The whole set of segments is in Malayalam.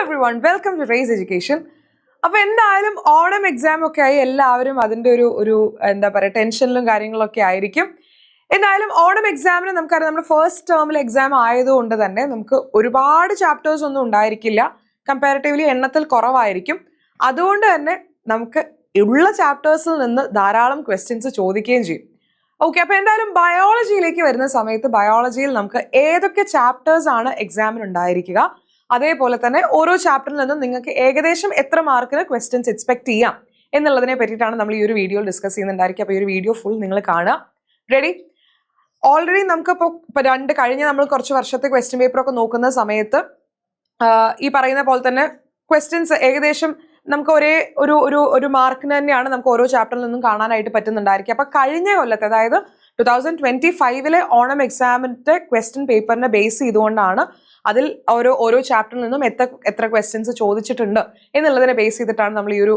everyone, welcome to Raise Education. അപ്പോൾ എന്തായാലും ഓണം എക്സാം ഒക്കെ ആയി എല്ലാവരും അതിൻ്റെ ഒരു എന്താ പറയുക ടെൻഷനിലും കാര്യങ്ങളൊക്കെ ആയിരിക്കും. എന്തായാലും ഓണം എക്സാമിന് നമുക്കറിയാം നമ്മുടെ ഫസ്റ്റ് ടേമിൽ എക്സാം ആയതുകൊണ്ട് തന്നെ നമുക്ക് ഒരുപാട് ചാപ്റ്റേഴ്സ് ഒന്നും ഉണ്ടായിരിക്കില്ല, കമ്പാരിറ്റീവ്ലി എണ്ണത്തിൽ കുറവായിരിക്കും. അതുകൊണ്ട് തന്നെ നമുക്ക് ഉള്ള ചാപ്റ്റേഴ്സിൽ നിന്ന് ധാരാളം ക്വസ്റ്റ്യൻസ് ചോദിക്കുകയും ചെയ്യും. ഓക്കെ, അപ്പോൾ എന്തായാലും ബയോളജിയിലേക്ക് വരുന്ന സമയത്ത് ബയോളജിയിൽ നമുക്ക് ഏതൊക്കെ ചാപ്റ്റേഴ്സ് ആണ് എക്സാമിന് ഉണ്ടായിരിക്കുക, അതേപോലെ തന്നെ ഓരോ ചാപ്റ്ററിൽ നിന്നും നിങ്ങൾക്ക് ഏകദേശം എത്ര മാർക്കിന് ക്വസ്റ്റ്യൻസ് എക്സ്പെക്ട് ചെയ്യാം എന്നുള്ളതിനെ പറ്റിയിട്ടാണ് നമ്മൾ ഈ ഒരു വീഡിയോയിൽ ഡിസ്കസ് ചെയ്യുന്നുണ്ടായിരിക്കും. അപ്പോൾ ഈ ഒരു വീഡിയോ ഫുൾ നിങ്ങൾ കാണുക. റെഡി? ഓൾറെഡി നമുക്കിപ്പോൾ കഴിഞ്ഞ നമ്മൾ കുറച്ച് വർഷത്തെ ക്വസ്റ്റ്യൻ പേപ്പർ ഒക്കെ നോക്കുന്ന സമയത്ത് ഈ പറയുന്ന പോലെ തന്നെ ക്വസ്റ്റ്യൻസ് ഏകദേശം നമുക്ക് ഒരേ ഒരു മാർക്കിന് തന്നെയാണ് നമുക്ക് ഓരോ ചാപ്റ്ററിൽ നിന്നും കാണാനായിട്ട് പറ്റുന്നുണ്ടായിരിക്കും. അപ്പോൾ കഴിഞ്ഞ കൊല്ലത്തെ, അതായത് 2025 ഓണം എക്സാമിൻ്റെ ക്വസ്റ്റ്യൻ പേപ്പറിനെ ബേസ് ചെയ്തുകൊണ്ടാണ് അതിൽ ഓരോ ചാപ്റ്ററിൽ നിന്നും എത്ര ക്വസ്റ്റ്യൻസ് ചോദിച്ചിട്ടുണ്ട് എന്നുള്ളതിനെ ബേസ് ചെയ്തിട്ടാണ് നമ്മൾ ഈ ഒരു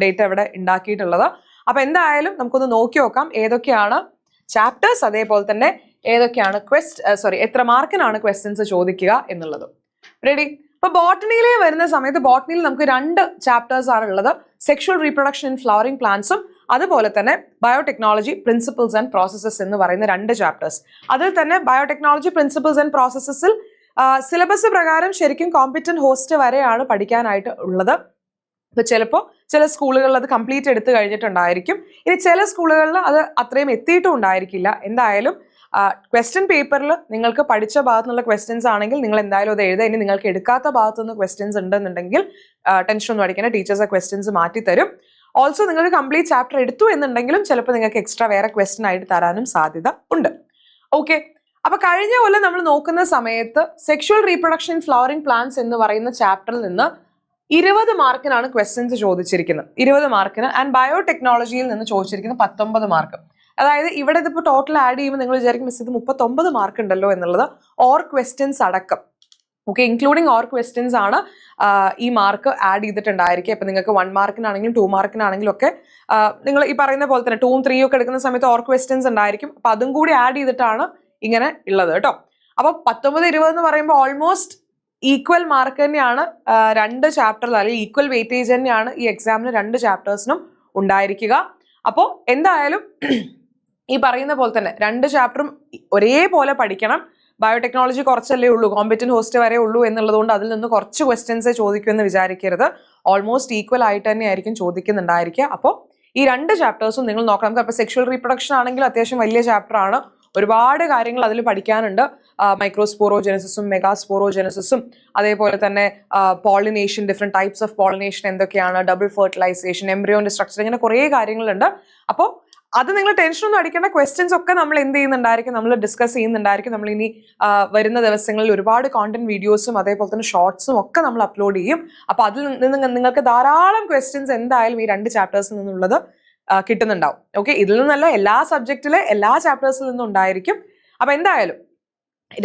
ഡേറ്റ ഇവിടെ ഉണ്ടാക്കിയിട്ടുള്ളത്. അപ്പോൾ എന്തായാലും നമുക്കൊന്ന് നോക്കി നോക്കാം ഏതൊക്കെയാണ് ചാപ്റ്റേഴ്സ്, അതേപോലെ തന്നെ ഏതൊക്കെയാണ് എത്ര മാർക്കിനാണ് ക്വസ്റ്റ്യൻസ് ചോദിക്കുക എന്നുള്ളത്. റെഡി? അപ്പോൾ ബോട്ടണിയിലെ വരുന്ന സമയത്ത് ബോട്ടണിയിൽ നമുക്ക് 2 ചാപ്റ്റേഴ്സ് ആണ് ഉള്ളത്. സെക്ഷുവൽ റീപ്രൊഡക്ഷൻ ഇൻ ഫ്ലവറിംഗ് പ്ലാന്റ്സും അതുപോലെ തന്നെ ബയോടെക്നോളജി പ്രിൻസിപ്പിൾസ് ആൻഡ് പ്രോസസ്സസ് എന്ന് പറയുന്ന 2 ചാപ്റ്റേഴ്സ്. അതിൽ തന്നെ ബയോടെക്നോളജി പ്രിൻസിപ്പിൾസ് ആൻഡ് പ്രോസസ്സസിൽ സിലബസ് പ്രകാരം ശരിക്കും കോമ്പറ്റന്റ് ഹോസ്റ്റ് വരെയാണ് പഠിക്കാനായിട്ട് ഉള്ളത്. ഇപ്പോൾ ചിലപ്പോൾ ചില സ്കൂളുകളിൽ അത് കംപ്ലീറ്റ് എടുത്തു കഴിഞ്ഞിട്ടുണ്ടായിരിക്കും, ഇനി ചില സ്കൂളുകളിൽ അത് അത്രയും എത്തിയിട്ടും ഉണ്ടായിരിക്കില്ല. എന്തായാലും ക്വസ്റ്റ്യൻ പേപ്പറിൽ നിങ്ങൾക്ക് പഠിച്ച ഭാഗത്തു നിന്നുള്ള ക്വസ്റ്റ്യൻസ് ആണെങ്കിൽ നിങ്ങൾ എന്തായാലും അത് എഴുതുക. ഇനി നിങ്ങൾക്ക് എടുക്കാത്ത ഭാഗത്തു നിന്ന് ക്വസ്റ്റ്യൻസ് ഉണ്ടെന്നുണ്ടെങ്കിൽ ടെൻഷൻ ഒന്നും അടിക്കേണ്ട, ടീച്ചേഴ്സ് ആ ക്വസ്റ്റ്യൻസ് മാറ്റി തരും. ഓൾസോ നിങ്ങൾക്ക് കംപ്ലീറ്റ് ചാപ്റ്റർ എടുത്തു എന്നുണ്ടെങ്കിലും ചിലപ്പോൾ നിങ്ങൾക്ക് എക്സ്ട്രാ വേറെ ക്വസ്റ്റ്യൻ ആയിട്ട് തരാനും സാധ്യത ഉണ്ട്. ഓക്കെ, അപ്പൊ കഴിഞ്ഞ കൊല്ലം നമ്മൾ നോക്കുന്ന സമയത്ത് sexual reproduction in flowering plants എന്ന് പറയുന്ന ചാപ്റ്ററിൽ നിന്ന് 20 മാർക്കിനാണ് ക്വസ്റ്റ്യൻസ് ചോദിച്ചിരിക്കുന്നത്, 20 മാർക്കിന്. ആൻഡ് ബയോടെക്നോളജിയിൽ നിന്ന് ചോദിച്ചിരിക്കുന്നത് 19 മാർക്ക്. അതായത് ഇവിടെ ഇതിപ്പോൾ ടോട്ടൽ ആഡ് ചെയ്യുമ്പോൾ നിങ്ങൾ വിചാരിക്കും മിസ് ഇത് 39 മാർക്ക് ഉണ്ടല്ലോ എന്നുള്ളത്, ഓർ ക്വസ്റ്റ്യൻസ് അടക്കം. ഓക്കെ, ഇൻക്ലൂഡിങ് ഓർ ക്വസ്റ്റ്യൻസ് ആണ് ഈ മാർക്ക് ആഡ് ചെയ്തിട്ടുണ്ടായിരിക്കും. ഇപ്പം നിങ്ങൾക്ക് 1 മാർക്കിനാണെങ്കിലും 2 മാർക്കിനാണെങ്കിലും ഒക്കെ നിങ്ങൾ ഈ പറയുന്ന പോലെ തന്നെ 2ഉം 3ഉം ഒക്കെ എടുക്കുന്ന സമയത്ത് ഓർ ക്വസ്റ്റ്യൻസ് ഉണ്ടായിരിക്കും. അപ്പം അതും കൂടി ആഡ് ചെയ്തിട്ടാണ് ഇങ്ങനെ ഉള്ളത് കേട്ടോ. അപ്പോൾ 19-20 എന്ന് പറയുമ്പോൾ ഓൾമോസ്റ്റ് ഈക്വൽ മാർക്ക് തന്നെയാണ് 2 ചാപ്റ്ററിൽ, അല്ലെങ്കിൽ ഈക്വൽ വെയിറ്റേജ് തന്നെയാണ് ഈ എക്സാമിന് 2 ചാപ്റ്റേഴ്സിനും ഉണ്ടായിരിക്കുക. അപ്പോൾ എന്തായാലും ഈ പറയുന്ന പോലെ തന്നെ 2 ചാപ്റ്ററും ഒരേപോലെ പഠിക്കണം. ബയോടെക്നോളജി കുറച്ചല്ലേ ഉള്ളൂ, കോമ്പറ്റന്റ് ഹോസ്റ്റ് വരെ ഉള്ളൂ എന്നുള്ളതുകൊണ്ട് അതിൽ നിന്ന് കുറച്ച് ക്വസ്റ്റ്യൻസേ ചോദിക്കുമെന്ന് വിചാരിക്കരുത്. ഓൾമോസ്റ്റ് ഈക്വൽ ആയിട്ട് തന്നെ ആയിരിക്കും ചോദിക്കുന്നുണ്ടായിരിക്കുക. അപ്പോൾ ഈ 2 ചാപ്റ്റേഴ്സും നിങ്ങൾ നോക്കണം. നമുക്ക് അപ്പോൾ സെക്ഷുവൽ റീപ്രൊഡക്ഷൻ ആണെങ്കിൽ അത്യാവശ്യം വലിയ ചാപ്റ്റർ ആണ്, ഒരുപാട് കാര്യങ്ങൾ അതിൽ പഠിക്കാനുണ്ട്. മൈക്രോസ്പോറോജെനസിസും മെഗാസ്പോറോജെനസിസും അതേപോലെ തന്നെ pollination, different types of pollination എന്തൊക്കെയാണ്, ഡബിൾ ഫെർട്ടിലൈസേഷൻ, എംബ്രിയോന്റെ സ്ട്രക്ചർ, ഇങ്ങനെ കുറേ കാര്യങ്ങളുണ്ട്. അപ്പോൾ അത് നിങ്ങൾ ടെൻഷനൊന്നും അടിക്കേണ്ട. ക്വസ്റ്റ്യൻസ് ഒക്കെ നമ്മൾ എന്ത് ചെയ്യുന്നുണ്ടായിരിക്കും, നമ്മൾ ഡിസ്കസ് ചെയ്യുന്നുണ്ടായിരിക്കും. നമ്മൾ ഇനി വരുന്ന ദിവസങ്ങളിൽ ഒരുപാട് കോണ്ടന്റ് വീഡിയോസും അതേപോലെ തന്നെ ഷോർട്സും ഒക്കെ നമ്മൾ അപ്ലോഡ് ചെയ്യും. അപ്പോൾ അതിൽ നിന്ന് നിങ്ങൾക്ക് ധാരാളം ക്വസ്റ്റ്യൻസ് എന്തായാലും ഈ 2 ചാപ്റ്റേഴ്സിൽ നിന്നുള്ളത് കിട്ടുന്നുണ്ടാവും. ഓക്കെ, ഇതിൽ നിന്നല്ല, എല്ലാ സബ്ജക്റ്റിലെ എല്ലാ ചാപ്റ്റേഴ്സിൽ നിന്നും ഉണ്ടായിരിക്കും. അപ്പൊ എന്തായാലും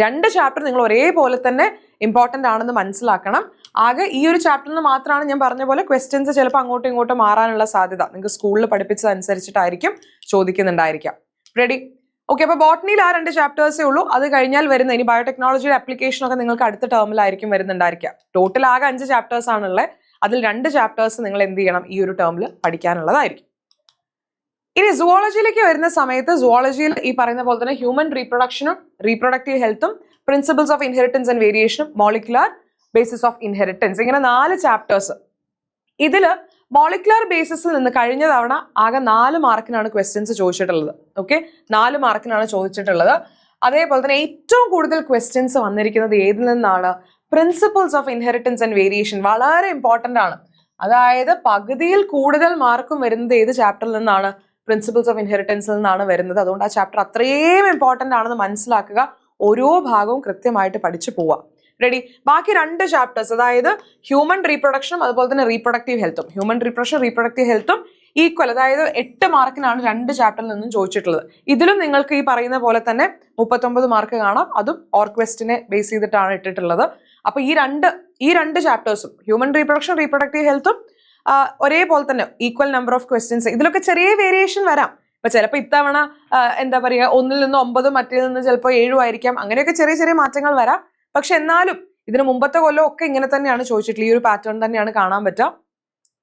2 ചാപ്റ്റർ നിങ്ങൾ ഒരേപോലെ തന്നെ ഇമ്പോർട്ടൻ്റ് ആണെന്ന് മനസ്സിലാക്കണം. ആകെ ഈ ഒരു ചാപ്റ്ററിൽ നിന്ന് മാത്രമാണ് ഞാൻ പറഞ്ഞ പോലെ ക്വസ്റ്റ്യൻസ് ചിലപ്പോൾ അങ്ങോട്ടും ഇങ്ങോട്ടും മാറാനുള്ള സാധ്യത. നിങ്ങൾക്ക് സ്കൂളിൽ പഠിപ്പിച്ചതനുസരിച്ചിട്ടായിരിക്കും ചോദിക്കുന്നുണ്ടായിരിക്കാം. റെഡി? ഓക്കെ, അപ്പോൾ ബോട്ടണിയിൽ 2 ചാപ്റ്റേഴ്സേ ഉള്ളൂ. അത് കഴിഞ്ഞാൽ വരുന്ന ഇനി ബയോടെക്നോളജിയുടെ ആപ്ലിക്കേഷൻ ഒക്കെ നിങ്ങൾക്ക് അടുത്ത ടേമിലായിരിക്കും വരുന്നുണ്ടായിരിക്കുക. ടോട്ടൽ ആകെ 5 ചാപ്റ്റേഴ്സ് ആണുള്ളത്. അതിൽ 2 ചാപ്റ്റേഴ്സ് നിങ്ങൾ എന്ത് ചെയ്യണം, ഈ ഒരു ടേമിൽ പഠിക്കാനുള്ളതായിരിക്കും. ഇനി സുവോളജിയിലേക്ക് വരുന്ന സമയത്ത് സുവോളജിയിൽ ഈ പറയുന്ന പോലെ തന്നെ ഹ്യൂമൻ റീപ്രൊഡക്ഷനും റീപ്രൊഡക്റ്റീവ് ഹെൽത്തും പ്രിൻസിപ്പിൾസ് ഓഫ് ഇൻഹെറിറ്റൻസ് ആൻഡ് വേരിയേഷനും മോളിക്കുലർ ബേസിസ് ഓഫ് ഇൻഹെറിറ്റൻസ്, ഇങ്ങനെ 4 ചാപ്റ്റേഴ്സ്. ഇതിൽ മോളിക്കുലർ ബേസിസിൽ നിന്ന് കഴിഞ്ഞ തവണ ആകെ 4 മാർക്കിനാണ് ക്വസ്റ്റ്യൻസ് ചോദിച്ചിട്ടുള്ളത്. ഓക്കെ, 4 മാർക്കിനാണ് ചോദിച്ചിട്ടുള്ളത്. അതേപോലെ തന്നെ ഏറ്റവും കൂടുതൽ ക്വസ്റ്റ്യൻസ് വന്നിരിക്കുന്നത് ഏതിൽ നിന്നാണ്? Principles of inheritance and variation. വളരെ ഇമ്പോർട്ടൻ്റ് ആണ്. അതായത് പകുതിയിൽ കൂടുതൽ മാർക്കും വരുന്നത് ഏത് ചാപ്റ്ററിൽ നിന്നാണ്? പ്രിൻസിപ്പിൾസ് ഓഫ് ഇൻഹെറിറ്റൻസിൽ നിന്നാണ് വരുന്നത്. അതുകൊണ്ട് ആ ചാപ്റ്റർ അത്രയും ഇമ്പോർട്ടൻ്റ് ആണെന്ന് മനസ്സിലാക്കുക. ഓരോ ഭാഗവും കൃത്യമായിട്ട് പഠിച്ചു പോവുക. റെഡി? ബാക്കി 2 ചാപ്റ്റേഴ്സ്, അതായത് ഹ്യൂമൻ റീപ്രൊഡക്ഷനും അതുപോലെ തന്നെ റീപ്രൊഡക്റ്റീവ് ഹെൽത്തും, ഹ്യൂമൻ റീപ്രൊഡക്ഷൻ റീപ്രൊഡക്റ്റീവ് ഹെൽത്തും ഈക്വൽ, അതായത് 8 മാർക്കിനാണ് 2 ചാപ്റ്ററിൽ നിന്നും ചോദിച്ചിട്ടുള്ളത്. ഇതിലും നിങ്ങൾക്ക് ഈ പറയുന്ന പോലെ തന്നെ 39 മാർക്ക് കാണാം. അതും ഓർ ക്വസ്റ്റിനെ ബേസ് ചെയ്തിട്ടാണ് ഇട്ടിട്ടുള്ളത്. അപ്പോൾ ഈ രണ്ട് ചാപ്റ്റേഴ്സും, ഹ്യൂമൻ റീപ്രൊഡക്ഷൻ റീപ്രൊഡക്റ്റീവ് ഹെൽത്തും ഒരേപോലെ തന്നെ ഈക്വൽ നമ്പർ ഓഫ് ക്വസ്റ്റ്യൻസ്. ഇതിലൊക്കെ ചെറിയ വേരിയേഷൻ വരാം. ഇപ്പൊ ചിലപ്പോൾ ഇത്തവണ എന്താ പറയുക 1ൽ നിന്ന് 9, മറ്റേതിൽ നിന്ന് ചിലപ്പോൾ 7 ആയിരിക്കാം. അങ്ങനെയൊക്കെ ചെറിയ ചെറിയ മാറ്റങ്ങൾ വരാം. പക്ഷെ എന്നാലും ഇതിന് മുമ്പത്തെ കൊല്ലം ഒക്കെ ഇങ്ങനെ തന്നെയാണ് ചോദിച്ചിട്ടുള്ളത്. ഈ ഒരു പാറ്റേൺ തന്നെയാണ് കാണാൻ പറ്റുക.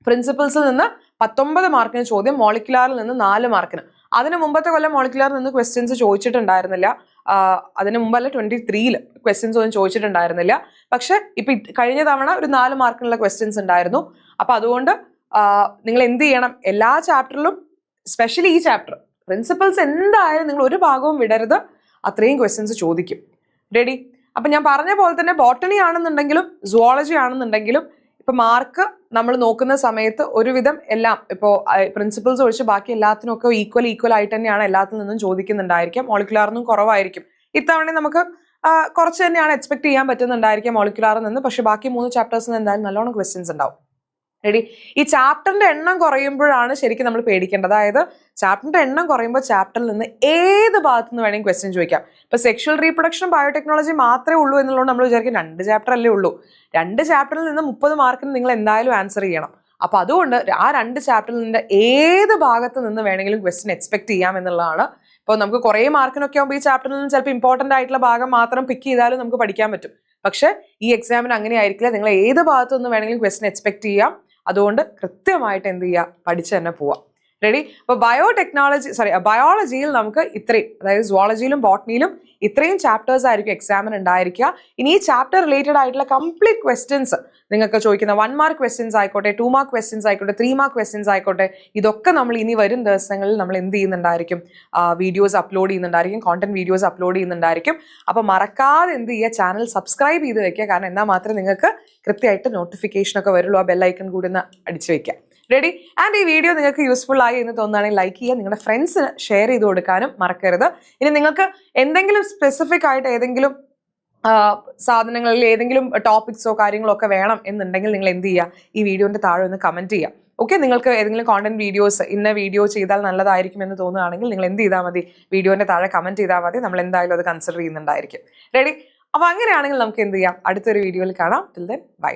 പ്രിൻസിപ്പിൾസിൽ നിന്ന് 19 മാർക്കിന് ചോദ്യം, മോളിക്കുലാറിൽ നിന്ന് 4 മാർക്കിന്. അതിന് മുമ്പത്തെ കൊല്ലം മോളിക്കുലാറിൽ നിന്ന് ക്വസ്റ്റ്യൻസ് ചോദിച്ചിട്ടുണ്ടായിരുന്നില്ല. അതിന് മുമ്പല്ല 23-ൽ ക്വസ്റ്റ്യൻസ് ഒന്നും ചോദിച്ചിട്ടുണ്ടായിരുന്നില്ല. പക്ഷെ ഇപ്പൊ കഴിഞ്ഞ തവണ ഒരു 4 മാർക്കിനുള്ള ക്വസ്റ്റ്യൻസ് ഉണ്ടായിരുന്നു. അപ്പൊ അതുകൊണ്ട് നിങ്ങൾ എന്ത് ചെയ്യണം, എല്ലാ ചാപ്റ്ററിലും സ്പെഷ്യലി ഈ ചാപ്റ്റർ പ്രിൻസിപ്പിൾസ് എന്തായാലും നിങ്ങൾ ഒരു ഭാഗവും വിടരുത്, അത്രയും ക്വസ്റ്റ്യൻസ് ചോദിക്കും. റെഡി? അപ്പൊ ഞാൻ പറഞ്ഞ പോലെ തന്നെ ബോട്ടണി ആണെന്നുണ്ടെങ്കിലും സുവോളജി ആണെന്നുണ്ടെങ്കിലും ഇപ്പൊ മാർക്ക് നമ്മൾ നോക്കുന്ന സമയത്ത് ഒരുവിധം എല്ലാം ഇപ്പോൾ പ്രിൻസിപ്പിൾസ് ഒഴിച്ച് ബാക്കി എല്ലാത്തിനും ഒക്കെ ഈക്വൽ ആയിട്ട് തന്നെയാണ് എല്ലാത്തിൽ നിന്നും ചോദിക്കുന്നുണ്ടായിരിക്കും. മോളിക്കുലാറിനും കുറവായിരിക്കും. ഇത്തവണ നമുക്ക് കുറച്ച് തന്നെയാണ് എക്സ്പെക്ട് ചെയ്യാൻ പറ്റുന്നുണ്ടായിരിക്കും മോളിക്കുലാറിൽ നിന്ന്. പക്ഷെ ബാക്കി 3 ചാപ്റ്റേഴ്സിൽ നിന്ന് എന്തായാലും നല്ലോണം ക്വസ്റ്റ്യൻസ് ഉണ്ടാവും. റെഡി? ഈ ചാപ്റ്ററിന്റെ എണ്ണം കുറയുമ്പോഴാണ് ശരിക്കും നമ്മൾ പേടിക്കേണ്ടത്. അതായത് ചാപ്റ്ററിന്റെ എണ്ണം കുറയുമ്പോൾ ചാപ്റ്ററിൽ നിന്ന് ഏത് ഭാഗത്തു നിന്ന് വേണമെങ്കിൽ ക്വസ്റ്റ്യൻ ചോദിക്കാം. ഇപ്പൊ സെക്ഷൽ റീപ്രൊഡക്ഷൻ ബയോടെക്നോളജി മാത്രമേ ഉള്ളൂ എന്നുള്ളത് നമ്മൾ വിചാരിക്കും 2 ചാപ്റ്റർ അല്ലേ ഉള്ളൂ. 2 ചാപ്റ്ററിൽ നിന്ന് 30 മാർക്കിന് നിങ്ങൾ എന്തായാലും ആൻസർ ചെയ്യണം. അപ്പൊ അതുകൊണ്ട് ആ 2 ചാപ്റ്ററിൽ നിന്ന് ഏത് ഭാഗത്ത് നിന്ന് വേണമെങ്കിലും ക്വസ്റ്റ്യൻ എക്സ്പെക്ട് ചെയ്യാം എന്നുള്ളതാണ്. ഇപ്പോൾ നമുക്ക് കുറേ മാർക്കിനൊക്കെ ആകുമ്പോൾ ഈ ചാപ്റ്ററിൽ നിന്ന് ചിലപ്പോൾ ഇമ്പോർട്ടന്റ് ആയിട്ടുള്ള ഭാഗം മാത്രം പിക്ക് ചെയ്താലും നമുക്ക് പഠിക്കാൻ പറ്റും. പക്ഷെ ഈ എക്സാമിന് അങ്ങനെ ആയിരിക്കില്ല. നിങ്ങൾ ഏത് ഭാഗത്തു നിന്ന് വേണമെങ്കിലും ക്വസ്റ്റ്യൻ എക്സ്പെക്ട് ചെയ്യാം. അതുകൊണ്ട് കൃത്യമായിട്ട് എന്ത് ചെയ്യുക, പഠിച്ച് തന്നെ പോവാം. റെഡി? അപ്പോൾ ബയോളജിയിൽ നമുക്ക് ഇത്രയും, അതായത് സുവോളജിയിലും ബോട്ടണിയിലും ഇത്രയും ചാപ്റ്റേഴ്സ് ആയിരിക്കും എക്സാമിന് ഉണ്ടായിരിക്കുക. ഇനി ഈ ചാപ്റ്റർ റിലേറ്റഡ് ആയിട്ടുള്ള കംപ്ലീറ്റ് ക്വസ്റ്റ്യൻസ് നിങ്ങൾക്ക് ചോദിക്കുന്ന 1 മാർക്ക് ക്വസ്റ്റ്യൻസ് ആയിക്കോട്ടെ, 2 മാർക്ക് ക്വസ്റ്റ്യൻസ് ആയിക്കോട്ടെ, 3 മാർക്ക് ക്വസ്റ്റ്യൻസ് ആയിക്കോട്ടെ, ഇതൊക്കെ നമ്മൾ ഇനി വരും ദിവസങ്ങളിൽ നമ്മൾ എന്ത് ചെയ്യുന്നുണ്ടായിരിക്കും, വീഡിയോസ് അപ്ലോഡ് ചെയ്യുന്നുണ്ടായിരിക്കും, കോണ്ടന്റ് വീഡിയോസ് അപ്ലോഡ് ചെയ്യുന്നുണ്ടായിരിക്കും. അപ്പോൾ മറക്കാതെ എന്ത് ചെയ്യുക, ചാനൽ സബ്സ്ക്രൈബ് ചെയ്ത് വെക്കുക. കാരണം എന്നാൽ മാത്രമേ നിങ്ങൾക്ക് കൃത്യമായിട്ട് നോട്ടിഫിക്കേഷൻ ഒക്കെ വരുള്ളൂ. ആ ബെല്ലൈക്കൺ കൂടി ഒന്ന് അടിച്ചു വെക്കുക. റെഡി? ആൻഡ് ഈ വീഡിയോ നിങ്ങൾക്ക് യൂസ്ഫുൾ ആയി എന്ന് തോന്നുകയാണെങ്കിൽ ലൈക്ക് ചെയ്യുക, നിങ്ങളുടെ ഫ്രണ്ട്സിന് ഷെയർ ചെയ്ത് കൊടുക്കാനും മറക്കരുത്. ഇനി നിങ്ങൾക്ക് എന്തെങ്കിലും സ്പെസിഫിക് ആയിട്ട് ഏതെങ്കിലും സാധനങ്ങളിൽ ഏതെങ്കിലും ടോപ്പിക്സോ കാര്യങ്ങളോ ഒക്കെ വേണം എന്നുണ്ടെങ്കിൽ നിങ്ങൾ എന്ത് ചെയ്യുക, ഈ വീഡിയോന്റെ താഴെ ഒന്ന് കമന്റ് ചെയ്യുക. ഓക്കെ? നിങ്ങൾക്ക് ഏതെങ്കിലും കോണ്ടന്റ് വീഡിയോസ്, ഇന്ന വീഡിയോ ചെയ്താൽ നല്ലതായിരിക്കും എന്ന് തോന്നുകയാണെങ്കിൽ നിങ്ങൾ എന്ത് ചെയ്താൽ മതി, വീഡിയോന്റെ താഴെ കമന്റ് ചെയ്താൽ മതി. നമ്മൾ എന്തായാലും അത് കൺസിഡർ ചെയ്യുന്നുണ്ടായിരിക്കും. റെഡി? അപ്പൊ അങ്ങനെയാണെങ്കിൽ നമുക്ക് എന്ത് ചെയ്യാം, അടുത്തൊരു വീഡിയോയിൽ കാണാം. Till then bye.